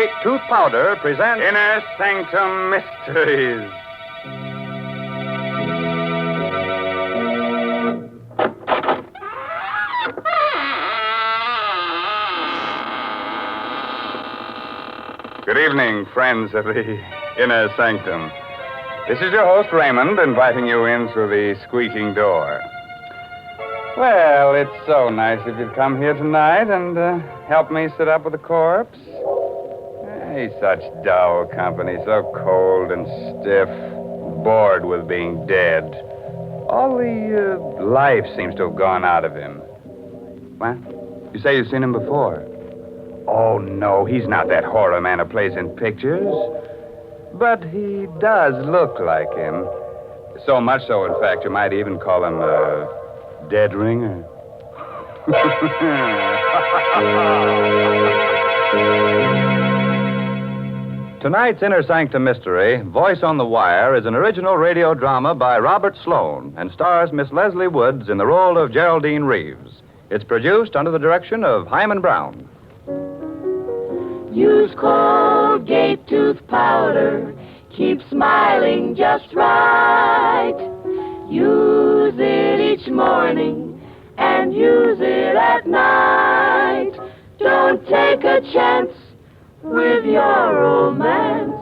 Colgate Tooth Powder presents Inner Sanctum Mysteries. Good evening, friends of the Inner Sanctum. This is your host, Raymond, inviting you in through the squeaking door. Well, it's so nice if you'd come here tonight and help me sit up with the corpse. He's such dull company, so cold and stiff, bored with being dead. All the life seems to have gone out of him. What? You say you've seen him before? Oh, no, he's not that horror man who plays in pictures. But he does look like him. So much so, in fact, you might even call him a dead ringer. Tonight's Inner Sanctum Mystery, Voice on the Wire, is an original radio drama by Robert Sloan and stars Miss Leslie Woods in the role of Geraldine Reeves. It's produced under the direction of Himan Brown. Use Colgate tooth powder. Keep smiling just right. Use it each morning and use it at night. Don't take a chance with your romance.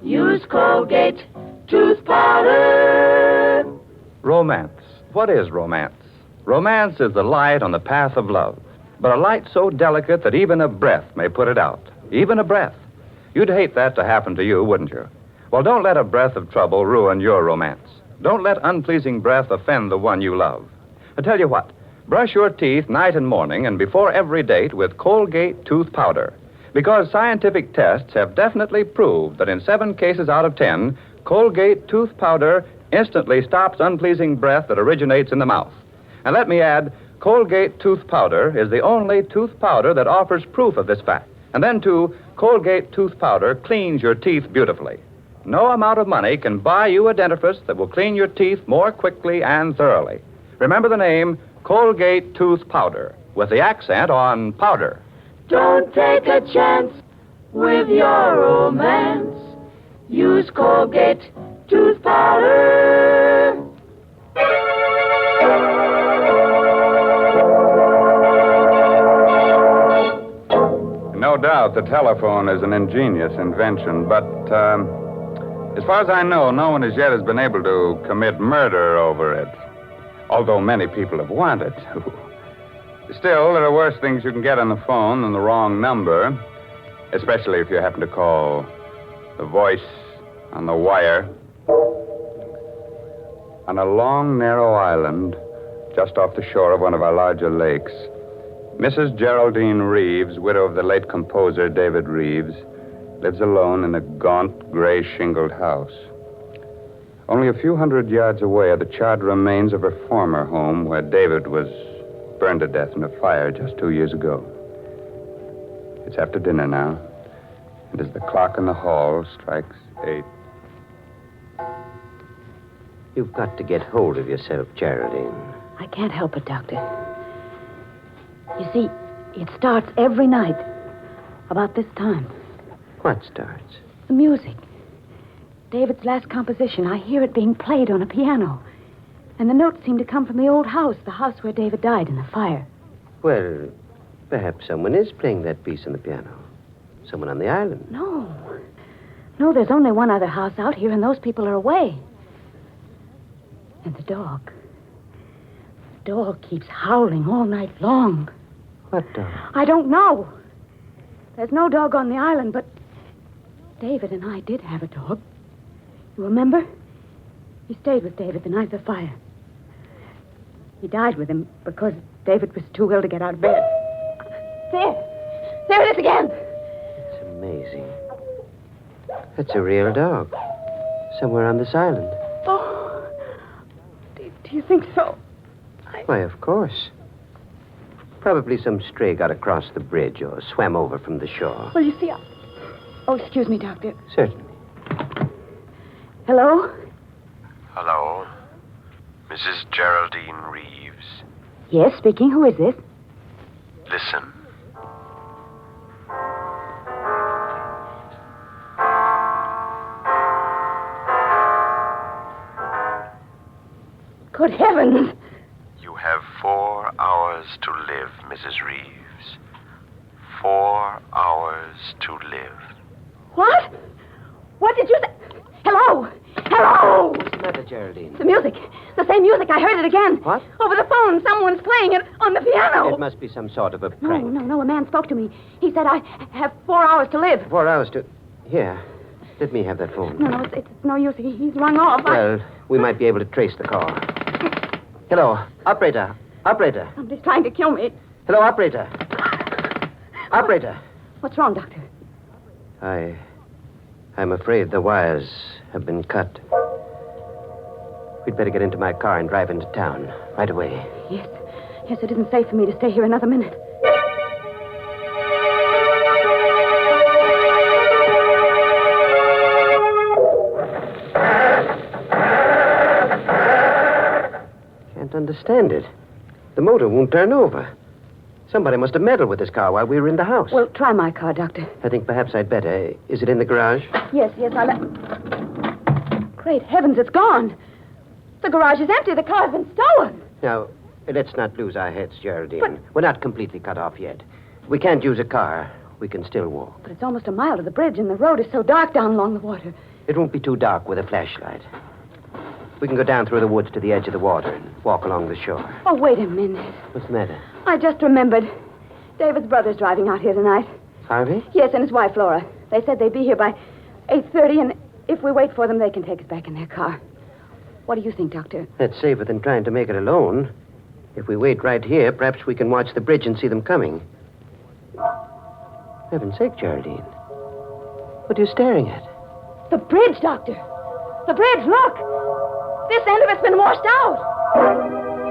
Use Colgate tooth powder. Romance. What is romance? Romance is the light on the path of love. But a light so delicate that even a breath may put it out. Even a breath. You'd hate that to happen to you, wouldn't you? Well, don't let a breath of trouble ruin your romance. Don't let unpleasing breath offend the one you love. I tell you what, brush your teeth night and morning and before every date with Colgate tooth powder. Because scientific tests have definitely proved that in 7 cases out of 10, Colgate tooth powder instantly stops unpleasing breath that originates in the mouth. And let me add, Colgate tooth powder is the only tooth powder that offers proof of this fact. And then, too, Colgate tooth powder cleans your teeth beautifully. No amount of money can buy you a dentifrice that will clean your teeth more quickly and thoroughly. Remember the name Colgate tooth powder, with the accent on powder. Don't take a chance with your romance. Use Colgate tooth powder. No doubt the telephone is an ingenious invention, but as far as I know, no one as yet has been able to commit murder over it, although many people have wanted to. Still, there are worse things you can get on the phone than the wrong number, especially if you happen to call the voice on the wire. On a long, narrow island just off the shore of one of our larger lakes, Mrs. Geraldine Reeves, widow of the late composer David Reeves, lives alone in a gaunt, gray shingled house. Only a few hundred yards away are the charred remains of her former home, where David was burned to death in a fire just 2 years ago. It's after dinner now, and as the clock in the hall strikes 8. You've got to get hold of yourself, Geraldine. I can't help it, Doctor. You see, it starts every night, about this time. What starts? The music. David's last composition. I hear it being played on a piano. And the notes seem to come from the old house, the house where David died in the fire. Well, perhaps someone is playing that piece on the piano. Someone on the island. No. No, there's only one other house out here, and those people are away. And the dog. The dog keeps howling all night long. What dog? I don't know. There's no dog on the island, but David and I did have a dog. You remember? He stayed with David the night of the fire. He died with him because David was too ill to get out of bed. There it is again. It's amazing. That's a real dog. Somewhere on this island. Oh, do you think so? Why, of course. Probably some stray got across the bridge or swam over from the shore. Well, you see, Oh, excuse me, Doctor. Certainly. Hello? Hello? Mrs. Geraldine Reeves. Yes, speaking. Who is this? Listen. Good heavens. You have 4 hours to live, Mrs. Reeves. 4 hours to live. What? What did you say? Hello? Hello? What's the matter, Geraldine? The music. The same music. I heard it again. What? Over the phone. Someone's playing it on the piano. It must be some sort of a No, prank. no. A man spoke to me. He said I have 4 hours to live. 4 hours to... Here. Let me have that phone. No, it's no use. He's rung off. Well, we might be able to trace the call. Hello, operator. Operator. Somebody's trying to kill me. Hello, operator. Operator. What's wrong, Doctor? I'm afraid the wires have been cut. We'd better get into my car and drive into town right away. Yes, it isn't safe for me to stay here another minute. Can't understand it. The motor won't turn over. Somebody must have meddled with this car while we were in the house. Well, try my car, Doctor. I think perhaps I'd better. Is it in the garage? Yes, Great heavens, it's gone. The garage is empty. The car's been stolen. Now, let's not lose our heads, Geraldine. But- We're not completely cut off yet. We can't use a car. We can still walk. But it's almost a mile to the bridge, and the road is so dark down along the water. It won't be too dark with a flashlight. We can go down through the woods to the edge of the water and walk along the shore. Oh, wait a minute. What's the matter? I just remembered. David's brother's driving out here tonight. Harvey? Yes, and his wife, Laura. They said they'd be here by 8:30, and if we wait for them, they can take us back in their car. What do you think, Doctor? That's safer than trying to make it alone. If we wait right here, perhaps we can watch the bridge and see them coming. For heaven's sake, Geraldine. What are you staring at? The bridge, Doctor. The bridge, look. This end of it's been washed out.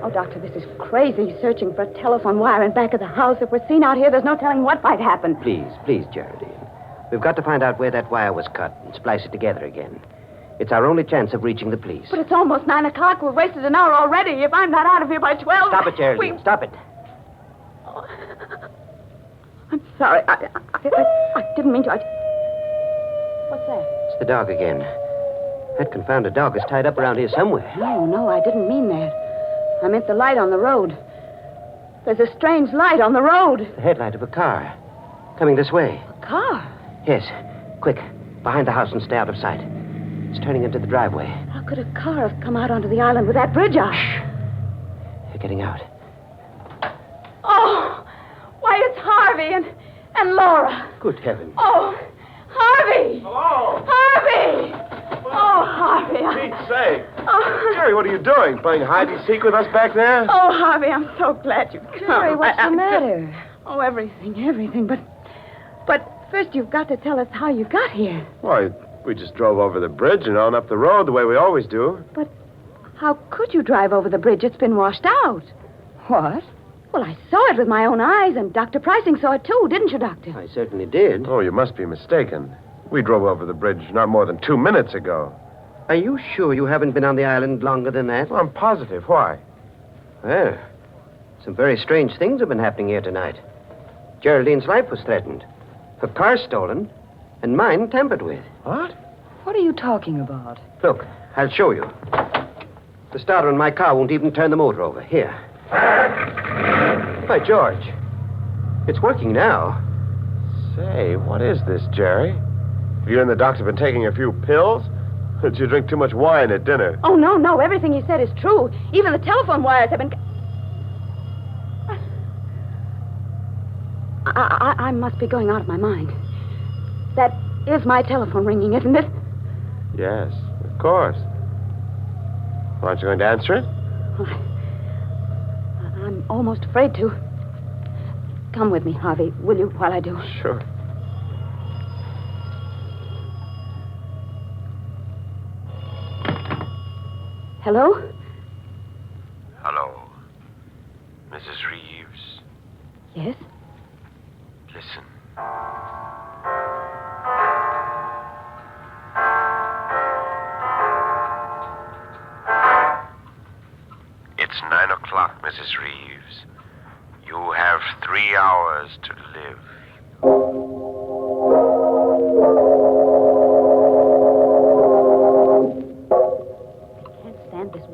Oh, Doctor, this is crazy, searching for a telephone wire in back of the house. If we're seen out here, there's no telling what might happen. Please, Geraldine. We've got to find out where that wire was cut and splice it together again. It's our only chance of reaching the police. But it's almost 9 o'clock. We've wasted an hour already. If I'm not out of here by 12... Stop it, Geraldine. Stop it. Oh. I'm sorry. I didn't mean to. What's that? It's the dog again. That confounded dog is tied up around here somewhere. No, I didn't mean that. I meant the light on the road. There's a strange light on the road. The headlight of a car. Coming this way. A car? Yes. Quick. Behind the house and stay out of sight. It's turning into the driveway. How could a car have come out onto the island with that bridge out? Shh. They're getting out. Oh, why, it's Harvey and Laura. Good heavens. Oh, Harvey! Hello? Harvey! Oh, Harvey. Pete's sake. Oh. Jerry, what are you doing? Playing hide and seek with us back there? Oh, Harvey, I'm so glad you've come. Jerry, what's the matter? Oh, everything. But first you've got to tell us how you got here. Why, we just drove over the bridge and on up the road the way we always do. But how could you drive over the bridge? It's been washed out. What? Well, I saw it with my own eyes, and Dr. Pricing saw it too, didn't you, Doctor? I certainly did. Oh, you must be mistaken. We drove over the bridge not more than 2 minutes ago. Are you sure you haven't been on the island longer than that? Well, I'm positive. Why? Well, some very strange things have been happening here tonight. Geraldine's life was threatened. Her car stolen, and mine tampered with. What? What are you talking about? Look, I'll show you. The starter in my car won't even turn the motor over. Here. By George. It's working now. Say, what is this, Jerry? Have you and the doctor been taking a few pills? Did you drink too much wine at dinner? Oh, no. Everything he said is true. Even the telephone wires have been... I must be going out of my mind. That is my telephone ringing, isn't it? Yes, of course. Well, aren't you going to answer it? I'm almost afraid to. Come with me, Harvey, will you, while I do? Sure. Hello? Hello. Mrs. Reeves. Yes? Listen. It's 9 o'clock, Mrs. Reeves. You have 3 hours to live.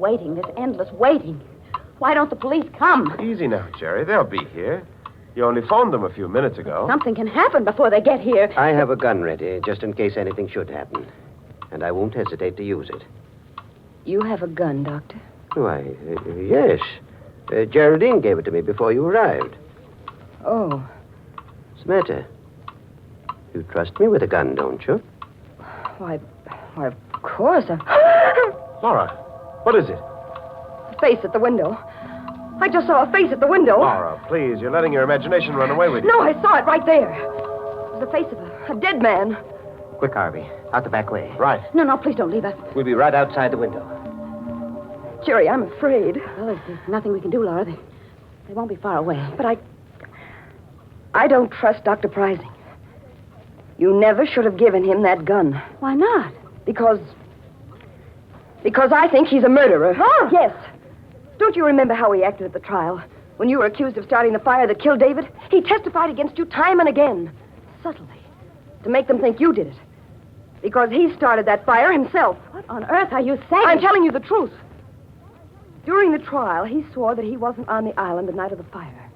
waiting, this endless waiting. Why don't the police come? Easy now, Jerry. They'll be here. You only phoned them a few minutes ago. Something can happen before they get here. I have a gun ready, just in case anything should happen. And I won't hesitate to use it. You have a gun, Doctor? Why, yes. Geraldine gave it to me before you arrived. Oh. What's the matter? You trust me with a gun, don't you? Why, of course. Laura, what is it? A face at the window. I just saw a face at the window. Laura, please, you're letting your imagination run away with you. No, I saw it right there. It was the face of a dead man. Quick, Harvey. Out the back way. Right. No, please don't leave us. We'll be right outside the window. Jerry, I'm afraid. Well, there's nothing we can do, Laura. They won't be far away. But I don't trust Dr. Prizing. You never should have given him that gun. Why not? Because I think he's a murderer. Laura! Yes. Don't you remember how he acted at the trial? When you were accused of starting the fire that killed David? He testified against you time and again. Subtly. To make them think you did it. Because he started that fire himself. What on earth are you saying? I'm telling you the truth. During the trial, he swore that he wasn't on the island the night of the fire.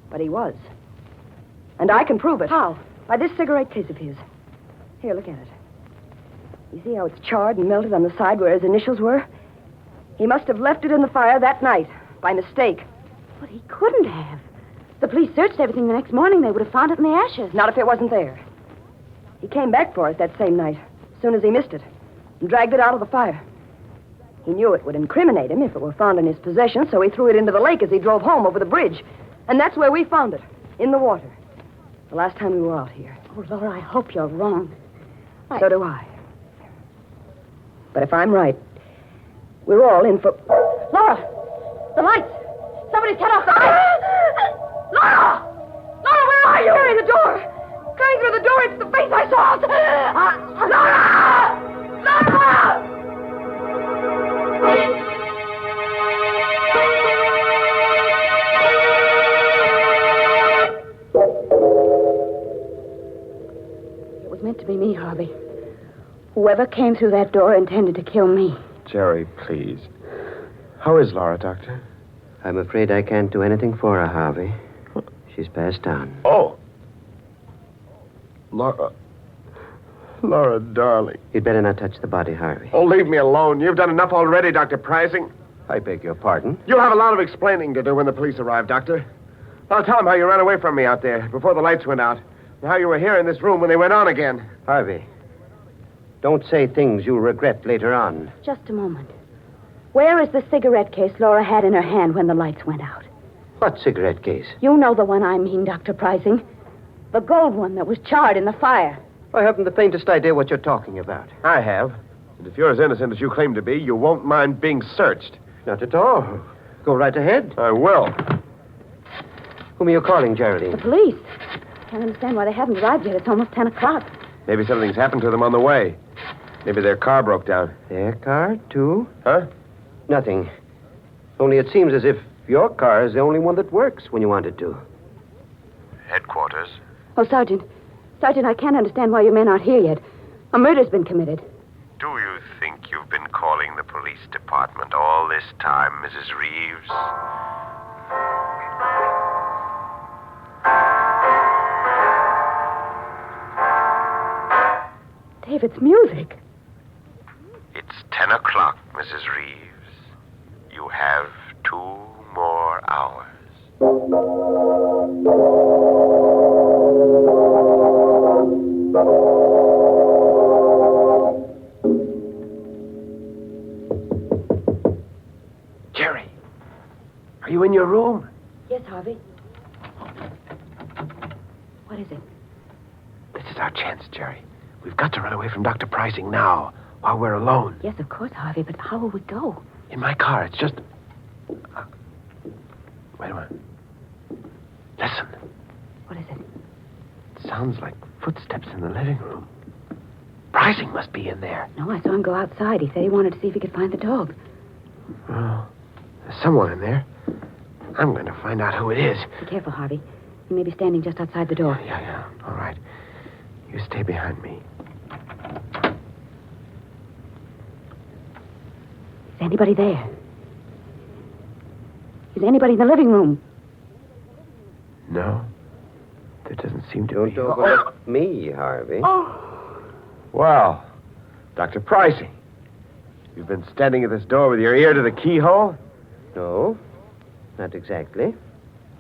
But he was. And I can prove it. How? By this cigarette case of his. Here, look at it. You see how it's charred and melted on the side where his initials were? He must have left it in the fire that night, by mistake. But he couldn't have. The police searched everything the next morning. They would have found it in the ashes. Not if it wasn't there. He came back for it that same night, as soon as he missed it, and dragged it out of the fire. He knew it would incriminate him if it were found in his possession, so he threw it into the lake as he drove home over the bridge. And that's where we found it, in the water. The last time we were out here. Oh, Laura, I hope you're wrong. So do I. But if I'm right, we're all in for... Laura! The lights! Somebody's cut off the lights! Laura! Laura, where are you? Carry the door! Coming through the door, it's the face I saw! Laura! Laura! It was meant to be me, Harvey. Whoever came through that door intended to kill me. Jerry, please. How is Laura, Doctor? I'm afraid I can't do anything for her, Harvey. She's passed on. Oh. Laura, darling. You'd better not touch the body, Harvey. Oh, leave me alone. You've done enough already, Dr. Prizing. I beg your pardon. You'll have a lot of explaining to do when the police arrive, Doctor. I'll tell them how you ran away from me out there before the lights went out, and how you were here in this room when they went on again. Harvey, don't say things you'll regret later on. Just a moment. Where is the cigarette case Laura had in her hand when the lights went out? What cigarette case? You know the one I mean, Dr. Prizing. The gold one that was charred in the fire. I haven't the faintest idea what you're talking about. I have. And if you're as innocent as you claim to be, you won't mind being searched. Not at all. Go right ahead. I will. Whom are you calling, Geraldine? The police. Can't understand why they haven't arrived yet. It's almost 10 o'clock. Maybe something's happened to them on the way. Maybe their car broke down. Their car, too? Huh? Nothing. Only it seems as if your car is the only one that works when you want it to. Headquarters. Oh, Sergeant. Sergeant, I can't understand why your men aren't here yet. A murder's been committed. Do you think you've been calling the police department all this time, Mrs. Reeves? David's music. It's 10 o'clock, Mrs. Reeves. You have 2 more hours. Jerry, are you in your room? Yes, Harvey. What is it? This is our chance, Jerry. We've got to run away from Dr. Prizing now, while we're alone. Yes, of course, Harvey, but how will we go? In my car. It's just... Wait a minute. Listen. What is it? It sounds like footsteps in the living room. Prizing must be in there. No, I saw him go outside. He said he wanted to see if he could find the dog. Oh, there's someone in there. I'm going to find out who it is. Be careful, Harvey. He may be standing just outside the door. Yeah. All right. You stay behind me. Is anybody there? Is anybody in the living room? No. There doesn't seem to Don't be. overlook me, Harvey. Well, Dr. Pricing, you've been standing at this door with your ear to the keyhole? No, not exactly.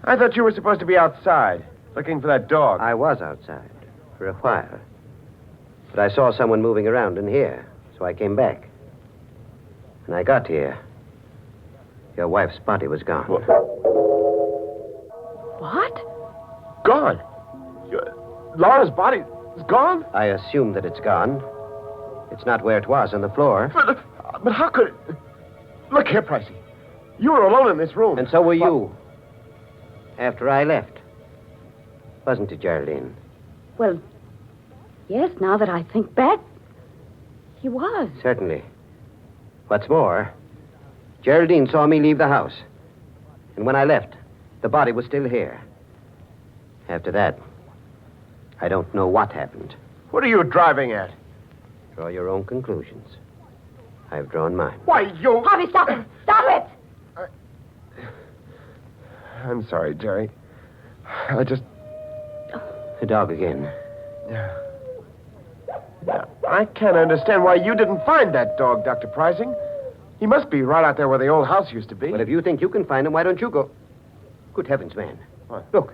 I thought you were supposed to be outside, looking for that dog. I was outside for a while. But I saw someone moving around in here, so I came back. When I got here, your wife's body was gone. What? Gone? Laura's body is gone? I assume that it's gone. It's not where it was on the floor. But how could it... Look here, Pricey. You were alone in this room. And so were you. After I left. Wasn't it, Geraldine? Well, yes, now that I think back, he was. Certainly. What's more, Geraldine saw me leave the house. And when I left, the body was still here. After that, I don't know what happened. What are you driving at? Draw your own conclusions. I've drawn mine. Why, you... Harvey, stop it! Stop it! I'm sorry, Jerry. I just... The dog again. I can't understand why you didn't find that dog, Dr. Pricing. He must be right out there where the old house used to be. But if you think you can find him, why don't you go? Good heavens, man. What? Look.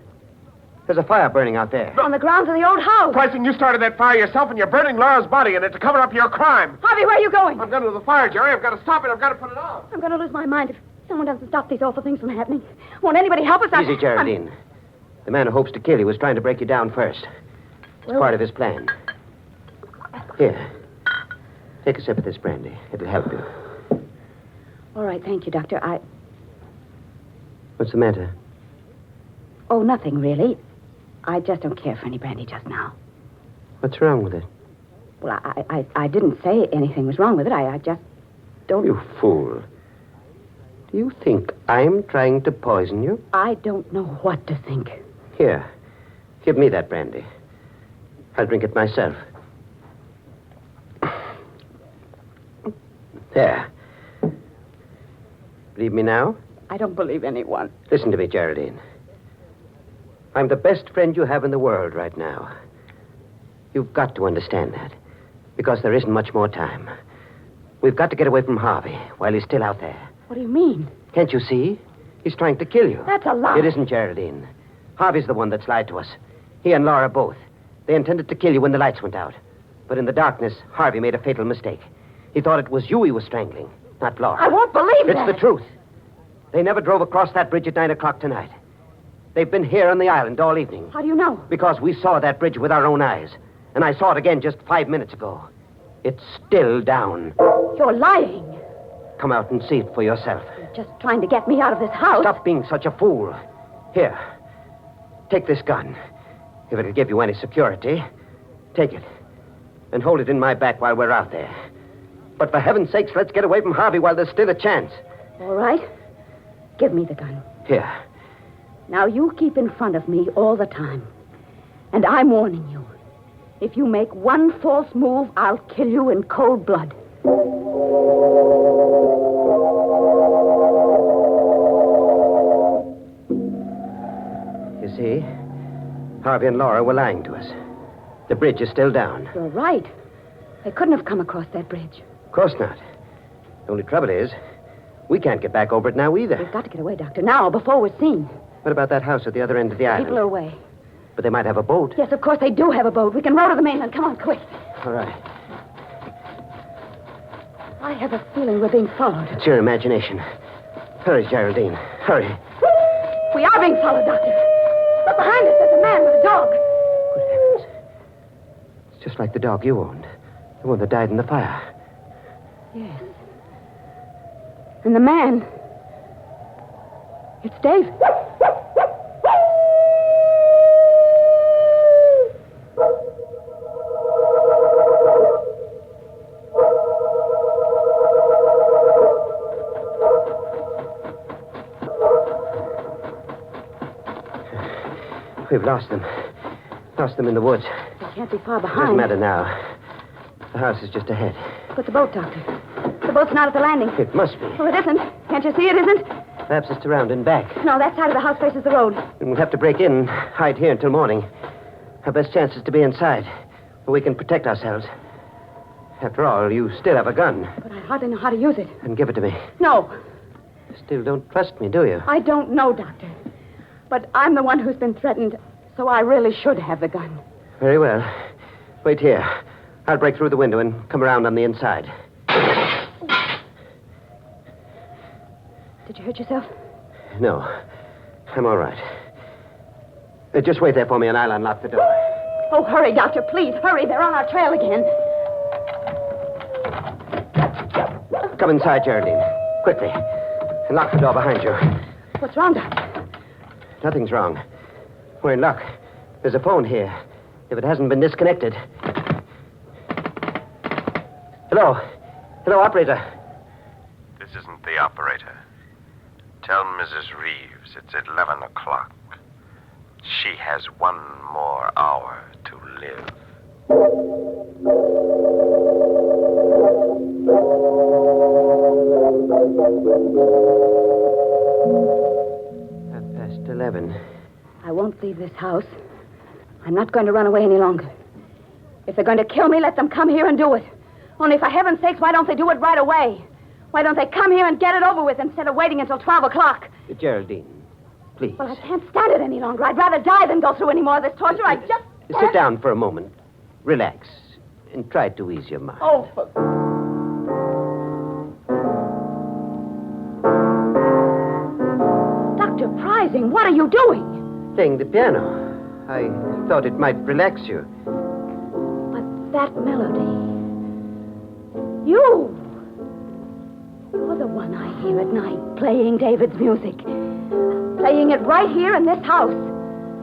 There's a fire burning out there. On the grounds of the old house. Pricing, you started that fire yourself, and you're burning Laura's body in it to cover up your crime. Harvey, where are you going? I'm going to the fire, Jerry. I've got to stop it. I've got to put it out. I'm going to lose my mind if someone doesn't stop these awful things from happening. Won't anybody help us? Easy, Geraldine. The man who hopes to kill you was trying to break you down first. It's part of his plan. Here. Take a sip of this brandy. It'll help you. All right, thank you, Doctor. What's the matter? Oh, nothing, really. I just don't care for any brandy just now. What's wrong with it? Well, I didn't say anything was wrong with it. I just don't... You fool. Do you think I'm trying to poison you? I don't know what to think. Here. Give me that brandy. I'll drink it myself. There. Believe me now? I don't believe anyone. Listen to me, Geraldine. I'm the best friend you have in the world right now. You've got to understand that. Because there isn't much more time. We've got to get away from Harvey while he's still out there. What do you mean? Can't you see? He's trying to kill you. That's a lie. It isn't, Geraldine. Harvey's the one that's lied to us. He and Laura both. They intended to kill you when the lights went out. But in the darkness, Harvey made a fatal mistake. He thought it was you he was strangling, not Laura. I won't believe It's that. the truth. They never drove across that bridge at 9 o'clock tonight. They've been here on the island all evening. How do you know? Because we saw that bridge with our own eyes. And I saw it again just 5 minutes ago. It's still down. You're lying. Come out and see it for yourself. You're just trying to get me out of this house. Stop being such a fool. Here, take this gun. If it'll give you any security, take it. And hold it in my back while we're out there. But for heaven's sakes, let's get away from Harvey while there's still a chance. All right. Give me the gun. Here. Now you keep in front of me all the time. And I'm warning you. If you make one false move, I'll kill you in cold blood. You see, Harvey and Laura were lying to us. The bridge is still down. You're right. They couldn't have come across that bridge. Of course not. The only trouble is, we can't get back over it now either. We've got to get away, Doctor, now, before we're seen. What about that house at the other end of the island? People are away. But they might have a boat. Yes, of course they do have a boat. We can row to the mainland. Come on, quick. All right. I have a feeling we're being followed. It's your imagination. Hurry, Geraldine. Hurry. We are being followed, Doctor. Look behind us. There's a man with a dog. Good heavens. It's just like the dog you owned. The one that died in the fire. Yes. And the man... It's Dave. We've lost them. Lost them in the woods. They can't be far Doesn't behind. matter now. The house is just ahead. But the boat, Doctor. The The boat's not at the landing. It must be. Oh, it isn't. Can't you see it isn't? Perhaps it's around and back. No, that side of the house faces the road. And we'll have to break in and hide here until morning. Our best chance is to be inside, where we can protect ourselves. After all, you still have a gun. But I hardly know how to use it. Then give it to me. No, You still don't trust me, do you? I don't know, Doctor. But I'm the one who's been threatened, so I really should have the gun. Very well. Wait here. I'll break through the window and come around on the inside. Did you hurt yourself? No. I'm all right. Just wait there for me and I'll unlock the door. Oh, hurry, Doctor, please. Hurry. They're on our trail again. Come inside, Geraldine. Quickly. And lock the door behind you. What's wrong, Doctor? Nothing's wrong. We're in luck. There's a phone here. If it hasn't been disconnected. Hello. Hello, operator. This isn't the operator. Tell Mrs. Reeves it's 11 o'clock. She has 1 more hour to live. 11. I won't leave this house. I'm not going to run away any longer. If they're going to kill me, let them come here and do it. Only for heaven's sakes, why don't they do it right away? Why don't they come here and get it over with instead of waiting until 12 o'clock? Geraldine, please. Well, I can't stand it any longer. I'd rather die than go through any more of this torture. I just can't. Sit down for a moment. Relax. And try to ease your mind. Oh, for... Dr. Prizing, what are you doing? Playing the piano. I thought it might relax you. But that melody... You're the one I hear at night, playing David's music. Playing it right here in this house.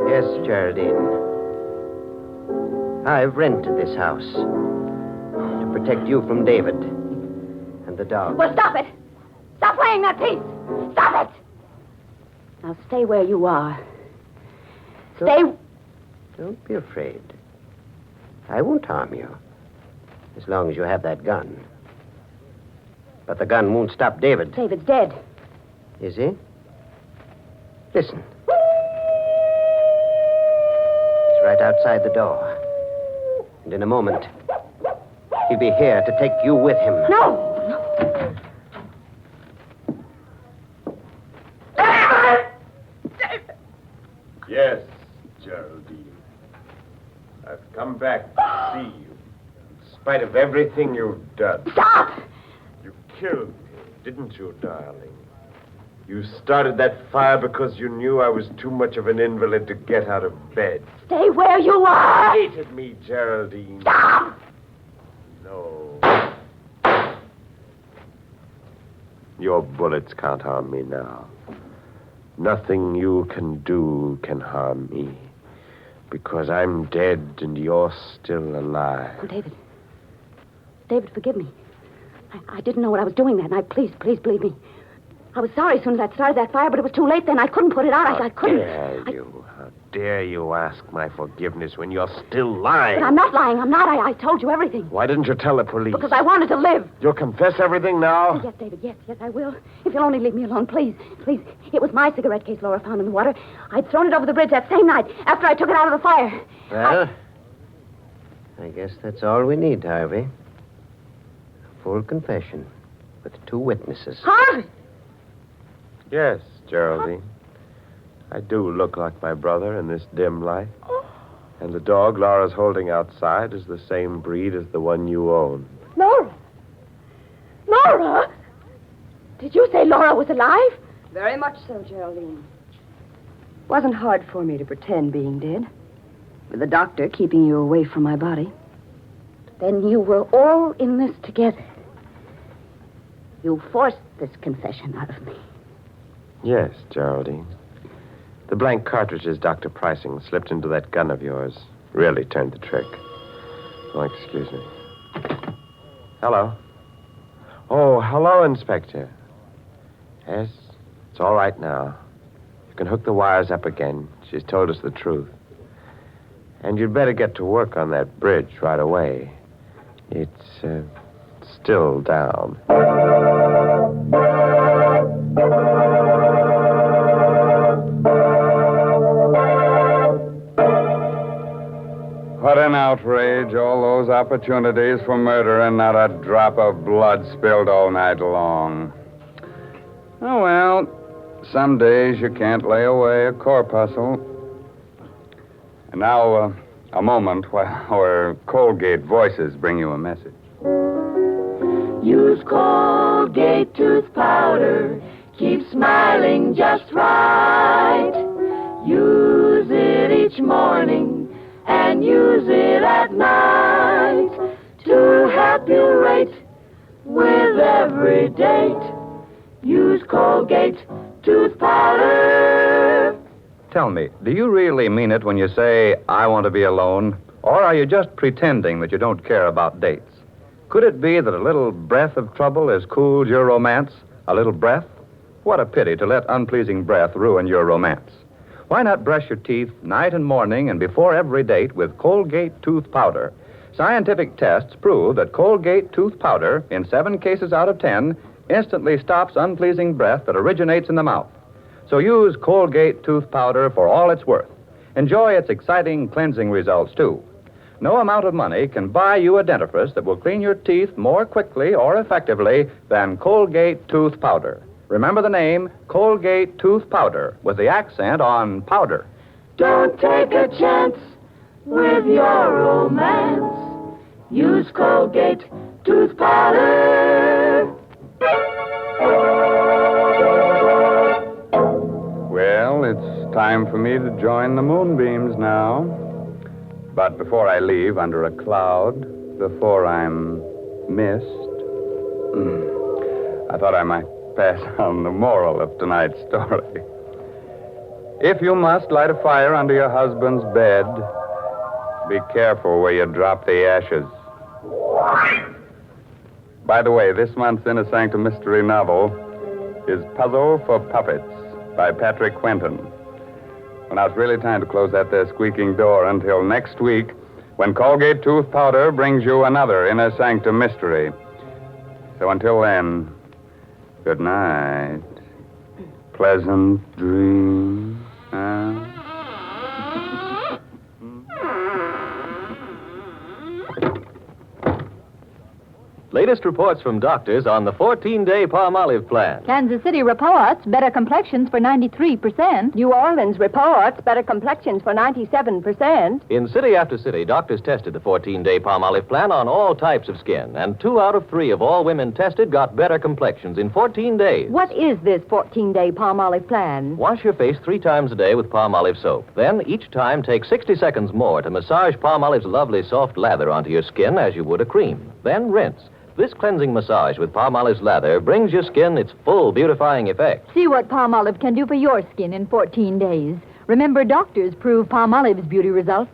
Yes, Geraldine. I've rented this house to protect you from David and the dog. Well, stop it! Stop playing that piece! Stop it! Now stay where you are. Don't be afraid. I won't harm you. As long as you have that gun. But the gun won't stop David. David's dead. Is he? Listen. He's right outside the door. And in a moment, he'll be here to take you with him. No! Yes, Geraldine. I've come back to see you. In spite of everything you've done. Stop! You killed me, didn't you, darling? You started that fire because you knew I was too much of an invalid to get out of bed. Stay where you are! You hated me, Geraldine. Stop! No. Your bullets can't harm me now. Nothing you can do can harm me. Because I'm dead and you're still alive. Oh, David. David, forgive me. I didn't know what I was doing that night. Please believe me. I was sorry as soon as I started that fire, but it was too late then. I couldn't put it out. I couldn't. How dare you ask my forgiveness when you're still lying? But I'm not lying. I'm not. I told you everything. Why didn't you tell the police? Because I wanted to live. You'll confess everything now? Oh, yes, David. Yes, I will. If you'll only leave me alone, please. Please. It was my cigarette case Lorre found in the water. I'd thrown it over the bridge that same night after I took it out of the fire. Well, I guess that's all we need, Harvey. A full confession with 2 witnesses. Harvey! Yes, Geraldine. I do look like my brother in this dim light. And the dog Laura's holding outside is the same breed as the one you own. Lorre! Lorre! Did you say Laura was alive? Very much so, Geraldine. Wasn't hard for me to pretend being dead. With the doctor keeping you away from my body. Then you were all in this together. You forced this confession out of me. Yes, Geraldine. The blank cartridges Dr. Pricing slipped into that gun of yours really turned the trick. Oh, excuse me. Hello. Oh, hello, Inspector. Yes, it's all right now. You can hook the wires up again. She's told us the truth. And you'd better get to work on that bridge right away. It's still down. What an outrage, all those opportunities for murder and not a drop of blood spilled all night long. Oh, well, some days you can't lay away a corpuscle. And now, a moment while our Colgate voices bring you a message. Use Colgate tooth powder. Keep smiling just right. Use it each morning and use it at night to help you rate with every date. Use Colgate tooth powder. Tell me, do you really mean it when you say, I want to be alone? Or are you just pretending that you don't care about dates? Could it be that a little breath of trouble has cooled your romance? A little breath? What a pity to let unpleasing breath ruin your romance. Why not brush your teeth night and morning and before every date with Colgate tooth powder? Scientific tests prove that Colgate tooth powder, in 7 cases out of 10, instantly stops unpleasing breath that originates in the mouth. So use Colgate tooth powder for all it's worth. Enjoy its exciting cleansing results, too. No amount of money can buy you a dentifrice that will clean your teeth more quickly or effectively than Colgate tooth powder. Remember the name, Colgate tooth powder, with the accent on powder. Don't take a chance with your romance. Use Colgate tooth powder. Well, it's time for me to join the moonbeams now. But before I leave under a cloud, before I'm missed, I thought I might pass on the moral of tonight's story. If you must light a fire under your husband's bed, be careful where you drop the ashes. By the way, this month's Inner Sanctum Mystery novel is Puzzle for Puppets by Patrick Quentin. Well, now it's really time to close that there squeaking door until next week when Colgate tooth powder brings you another Inner Sanctum Mystery. So until then, good night. Pleasant dreams. Latest reports from doctors on the 14-day Palmolive plan. Kansas City reports better complexions for 93%. New Orleans reports better complexions for 97%. In city after city, doctors tested the 14-day Palmolive plan on all types of skin, and 2 out of 3 of all women tested got better complexions in 14 days. What is this 14-day Palmolive plan? Wash your face 3 times a day with Palmolive soap. Then, each time, take 60 seconds more to massage Palmolive's lovely soft lather onto your skin as you would a cream. Then rinse. This cleansing massage with Palmolive's lather brings your skin its full beautifying effect. See what Palmolive can do for your skin in 14 days. Remember, doctors prove Palmolive's beauty results.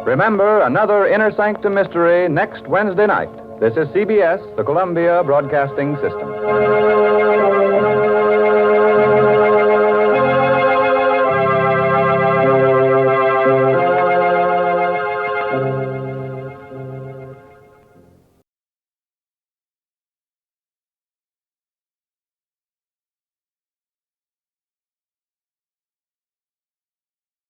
Remember, another Inner Sanctum Mystery next Wednesday night. This is CBS, the Columbia Broadcasting System.